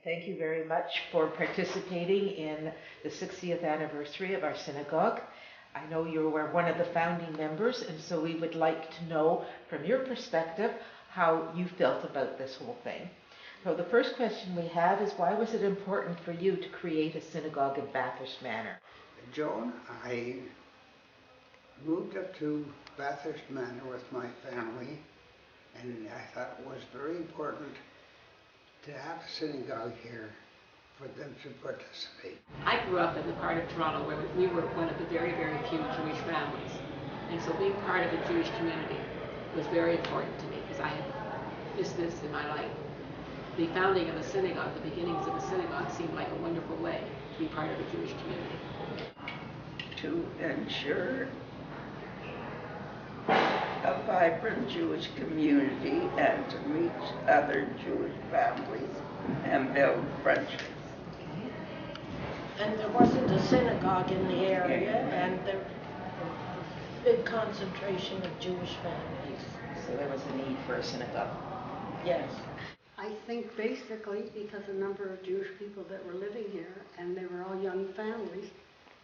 Thank you very much for participating in the 60th anniversary of our synagogue. I know you were one of the founding members, and so we would like to know from your perspective how you felt about this whole thing. So the first question we have is, why was it important for you to create a synagogue in Bathurst Manor? Joan, I moved up to Bathurst Manor with my family, and I thought it was very important to have a synagogue here for them to participate. I grew up in the part of Toronto where we were one of the very, very few Jewish families. And so being part of a Jewish community was very important to me because I had missed this in my life. The founding of a synagogue, the beginnings of a synagogue seemed like a wonderful way to be part of a Jewish community. To ensure a vibrant Jewish community and to reach other Jewish families and build friendships. And there wasn't a synagogue in the area, and there was a big concentration of Jewish families. So there was a need for a synagogue. Yes. I think basically because a number of Jewish people that were living here, and they were all young families,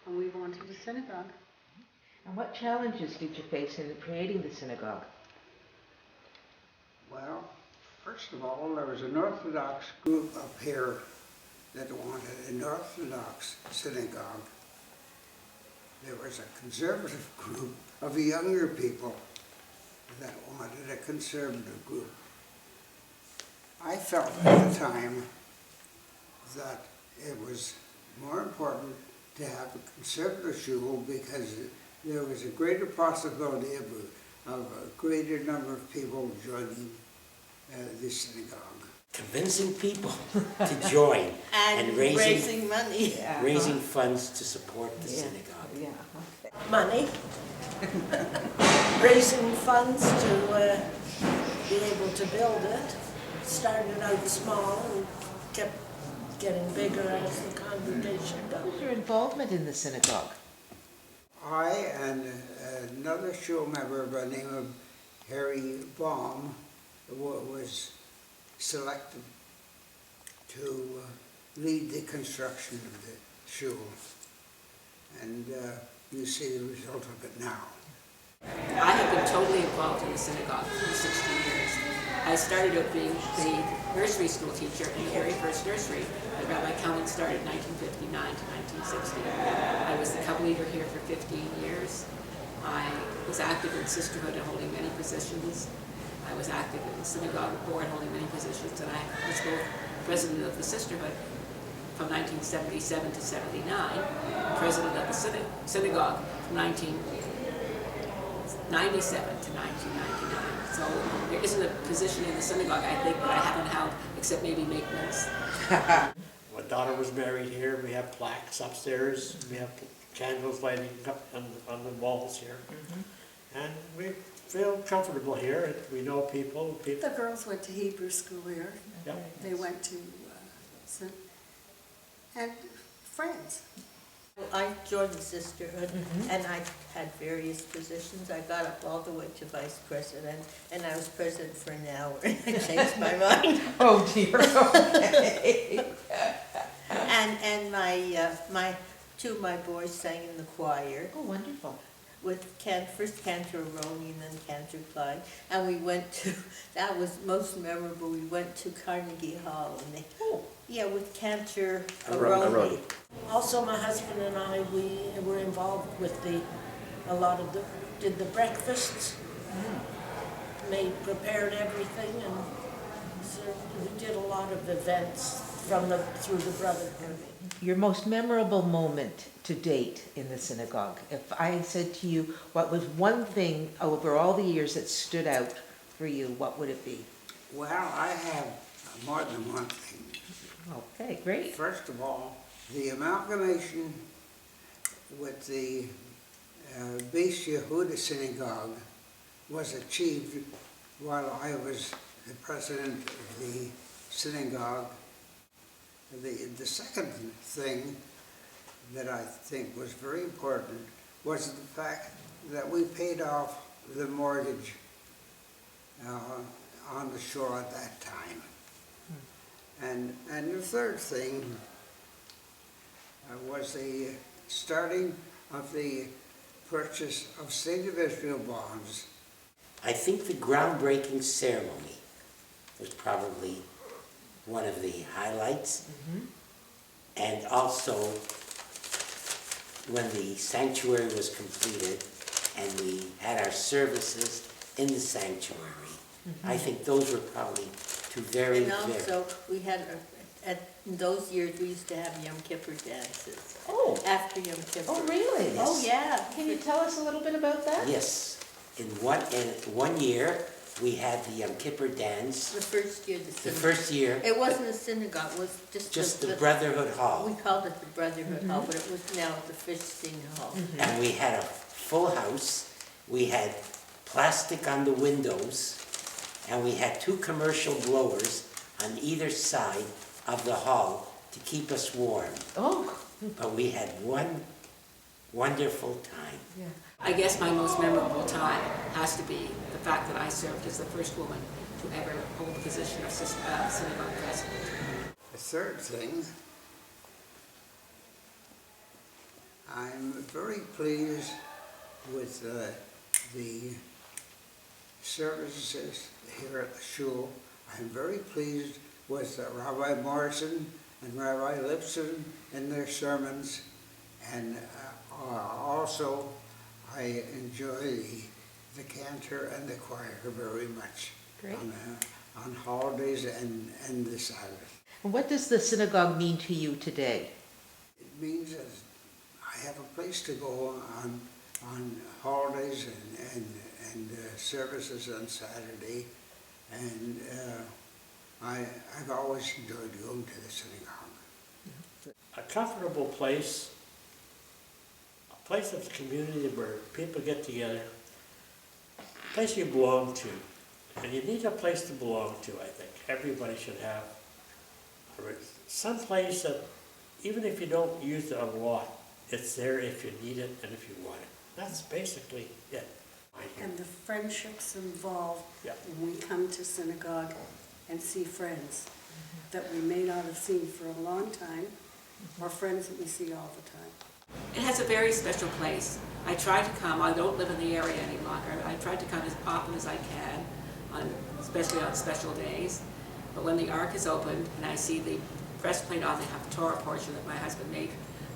and we wanted a synagogue. And what challenges did you face in creating the synagogue? Well, first of all, there was an Orthodox group up here that wanted an Orthodox synagogue. There was a conservative group of younger people that wanted a conservative group. I felt at the time that it was more important to have a conservative shul because there was a greater possibility of a greater number of people joining the synagogue. Convincing people to join And raising money. Yeah. raising funds to support the synagogue. Yeah. Money. Raising funds to be able to build it. Started out small and kept getting bigger as the congregation What was goes. your involvement in the synagogue? I and another shul member by the name of Harry Baum was selected to lead the construction of the shul. And you see the result of it now. I have been totally involved in the synagogue for 60 years. I started out being the nursery school teacher in the very first nursery that Rabbi Kalman started in 1959 to 1960. I was the cub leader here for 15 years. I was active in sisterhood and holding many positions. I was active in the synagogue board holding many positions, and I was both president of the sisterhood from 1977 to 79, president of the synagogue from 1997 to 1999. So there isn't a position in the synagogue, I think, that I haven't held, except maybe maintenance. My daughter was married here. We have plaques upstairs. We have candles lighting up on the walls here. And we feel comfortable here. We know people. The girls went to Hebrew school here. Yep. They went to, and friends. I joined the sisterhood, and I had various positions. I got up all the way to vice president, and I was president for an hour, and I changed my mind. Oh dear, okay. And my two of my boys sang in the choir Oh, wonderful. with first Cantor Aroni and then Cantor Klein, and we went to, that was most memorable, we went to Carnegie Hall, and with Cantor Aroni. Also, my husband and I, we were involved with did the breakfasts, prepared everything, and so we did a lot of events through the Brotherhood. Your most memorable moment to date in the synagogue. If I said to you, what was one thing over all the years that stood out for you, what would it be? Well, I have more than one thing. Okay, great. First of all, the amalgamation with the Beis Yehuda synagogue was achieved while I was the president of the synagogue. The second thing that I think was very important was the fact that we paid off the mortgage on the shore at that time. And the third thing was the starting of the purchase of State of Israel bonds. I think the groundbreaking ceremony was probably one of the highlights. And also when the sanctuary was completed and we had our services in the sanctuary. I think those were probably two very, And also, we had, in those years, we used to have Yom Kippur dances. Oh. After Yom Kippur. Oh, really? Oh, yeah. Can you tell us a little bit about that? Yes, in one year, we had the Yom Kippur dance. The first year, The first year, It wasn't a synagogue, it was just the Brotherhood We Hall. called it the Brotherhood Hall, but it was now the Feasting Hall. And we had a full house. We had plastic on the windows. And we had 2 commercial blowers on either side of the hall to keep us warm. Oh, But we had one wonderful time. yeah. I guess my most memorable time has to be the fact that I served as the first woman to ever hold the position of synagogue president. The third thing, I'm very pleased with the services here at the shul. I'm very pleased with Rabbi Morrison and Rabbi Lipson in their sermons, and also I enjoy the cantor and the choir very much. Great. On holidays and the Sabbath. And what does the synagogue mean to you today? It means that I have a place to go on holidays and services on Saturday, and I've always enjoyed going to the synagogue. A comfortable place, a place of the community where people get together, a place you belong to. And you need a place to belong to, I think. Everybody should have some place that, even if you don't use it a lot, it's there if you need it and if you want it. That's basically it. And the friendships involved Yeah. when we come to synagogue and see friends that we may not have seen for a long time, or friends that we see all the time. It has a very special place. I try to come, I don't live in the area any longer, I try to come as often as I can, especially on special days. But when the Ark is opened and I see the breastplate on the Haftorah portion that my husband made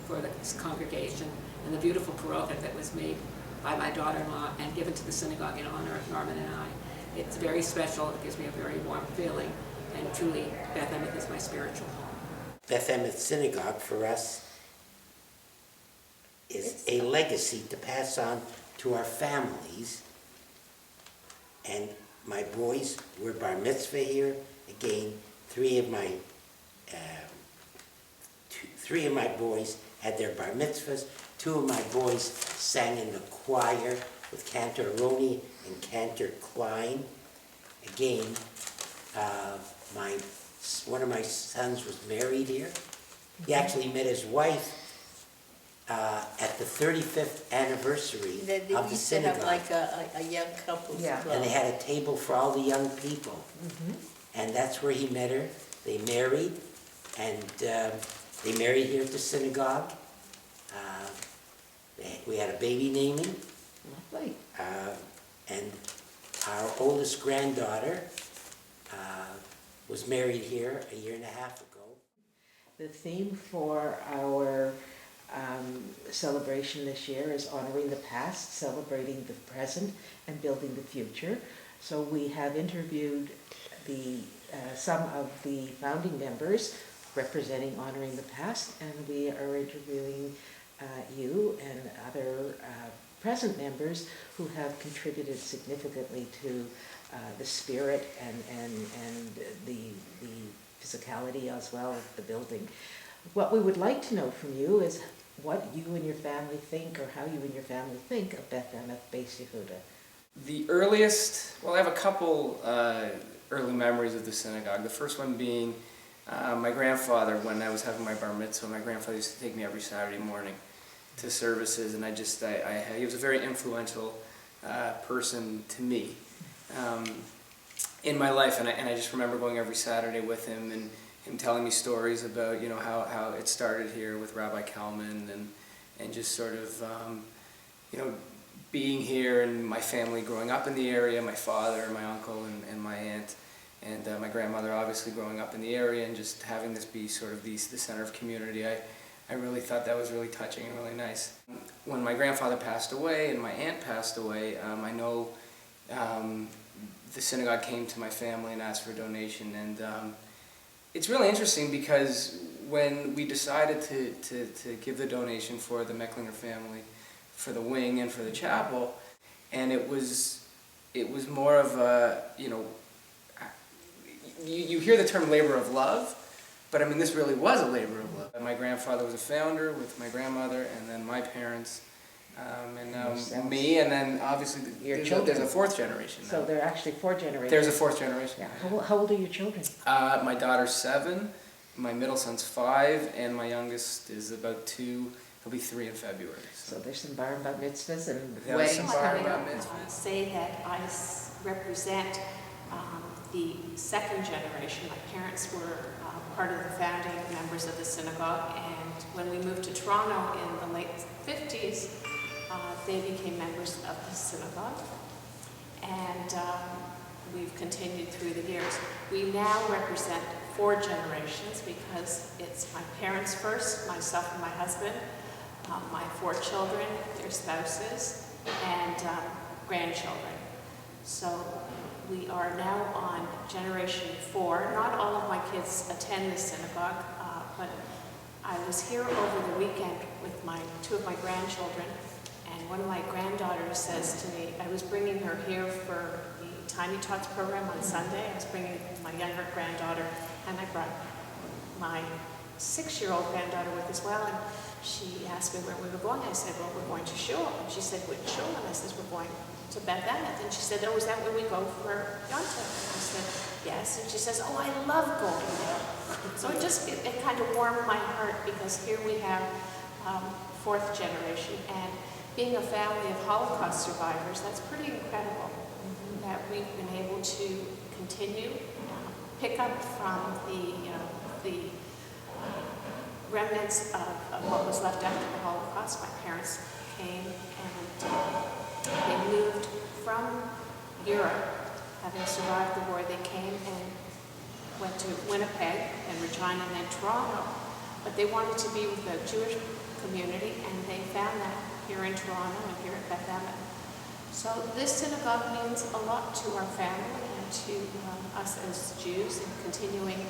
for the congregation, and the beautiful parochah that was made by my daughter-in-law and given to the synagogue in honor of Norman and I, it's very special, it gives me a very warm feeling, and truly Beth Emeth is my spiritual home. Beth Emeth Synagogue for us is a legacy to pass on to our families. And my boys were bar mitzvah here. Again, three of my boys had their bar mitzvahs. 2 of my boys sang in the choir with Cantor Roney and Cantor Klein. Again, one of my sons was married here. He actually met his wife at the 35th anniversary They of the used to have synagogue. like a young couples Yeah. club. And they had a table for all the young people. And that's where he met her. They married, and they married here at the synagogue. We had a baby naming, Lovely. and our oldest granddaughter was married here a year and a half ago. The theme for our celebration this year is honoring the past, celebrating the present, and building the future. So we have interviewed some of the founding members representing honoring the past, and we are interviewing you and other present members who have contributed significantly to the spirit and the physicality as well of the building. What we would like to know from you is what you and your family think, or how you and your family think of Beth Emeth Beis Yehuda. The earliest, well, I have a couple early memories of the synagogue. The first one being my grandfather, when I was having my bar mitzvah. My grandfather used to take me every Saturday morning to services, and he was a very influential person to me in my life, and I just remember going every Saturday with him, and him telling me stories about, you know, how it started here with Rabbi Kalman, and just sort of, you know, being here and my family growing up in the area, my father, my uncle, and my aunt, and my grandmother obviously growing up in the area, and just having this be sort of the center of community. I really thought that was really touching and really nice. When my grandfather passed away and my aunt passed away, I know the synagogue came to my family and asked for a donation, and it's really interesting because when we decided to give the donation for the Mecklinger family, for the wing and for the chapel, and it was more of a, you know, you hear the term labor of love, but I mean this really was a labor of love. My grandfather was a founder with my grandmother, and then my parents, and now me, and then obviously there's a fourth generation now. So there are actually 4 generations. There's a fourth generation. Yeah. How old are your children? My daughter's 7, my middle son's 5, and my youngest is about 2. He'll be 3 in February. So there's some bar and bat mitzvahs and Yeah, weddings some bar and coming bat up. mitzvahs. Say that I represent the second generation. My parents were part of the founding members of the synagogue, and when we moved to Toronto in the late 50s, they became members of the synagogue, and we've continued through the years. We now represent 4 generations because it's my parents first, myself and my husband, my 4 children, their spouses, and grandchildren. So we are now on generation 4. Not all of my kids attend the synagogue, but I was here over the weekend with 2 of my grandchildren, and one of my granddaughters says to me, I was bringing her here for the Tiny Tots program on Sunday. I was bringing my younger granddaughter, and I brought my 6-year-old granddaughter with as well, and she asked me where we were going. I said, well, we're going to shul. And she said, which shul? And I said, we're going to Beth Emeth. And she said, oh, is that where we go for Yom Tov? And I said, yes. And she says, oh, I love going there. So it kind of warmed my heart, because here we have 4th generation, and being a family of Holocaust survivors, that's pretty incredible that we've been able to continue, pick up from the remnants of what was left after the Holocaust. My parents came and they moved from Europe, having survived the war. They came and went to Winnipeg and Regina and then Toronto, but they wanted to be with the Jewish community, and they found that here in Toronto and here at Beth Emeth. So this synagogue means a lot to our family and to us as Jews, and continuing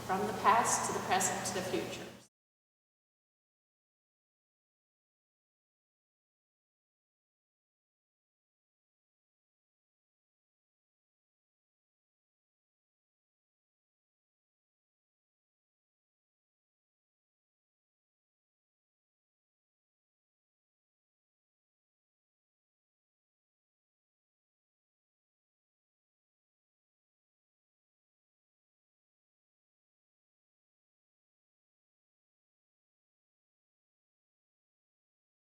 from the past to the present to the future.